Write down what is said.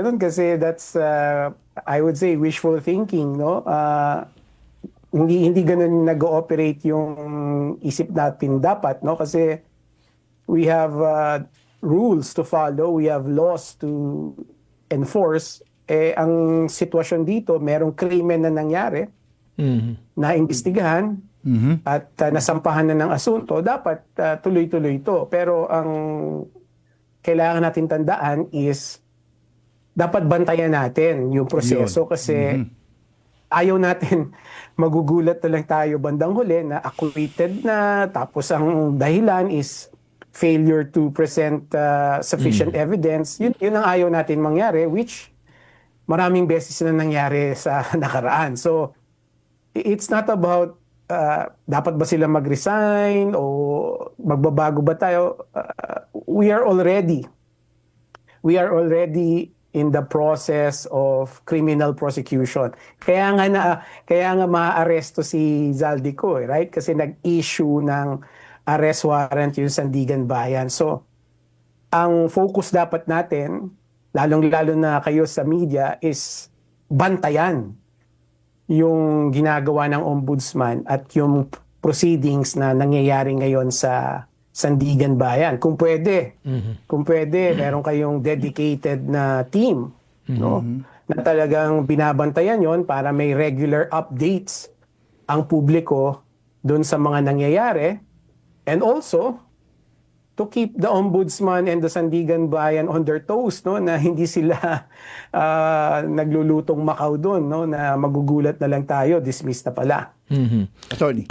ganun kasi that's I would say wishful thinking, no? Hindi ganun nag-ooperate yung isip natin dapat, no? Kasi we have rules to follow, we have laws to enforce. Ang sitwasyon dito, merong krimen na nangyari, na imbestigahan, at nasampahan na ng asunto, dapat tuloy-tuloy ito. Pero ang kailangan natin tandaan is dapat bantayan natin yung proseso kasi ayaw natin magugulat na lang tayo bandang huli na acquitted na, tapos ang dahilan is failure to present sufficient evidence. Yun ang ayaw natin mangyari, which maraming beses na nangyari sa nakaraan. So it's not about dapat ba sila mag-resign o magbabago ba tayo. We are already in the process of criminal prosecution. Kaya nga maaresto si Zaldico, right? Kasi nag-issue ng arrest warrant yung Sandigan Bayan. So ang focus dapat natin, lalong-lalo na kayo sa media, is bantayan yung ginagawa ng ombudsman at yung proceedings na nangyayari ngayon sa Sandigan Bayan. Kung pwede, meron kayong dedicated na team, no? Na talagang binabantayan yon para may regular updates ang publiko doon sa mga nangyayari, and also to keep the ombudsman and the Sandigan Bayan on their toes, no, na hindi sila naglulutong Macau doon, no, na magugulat na lang tayo, dismiss na pala. Attorney.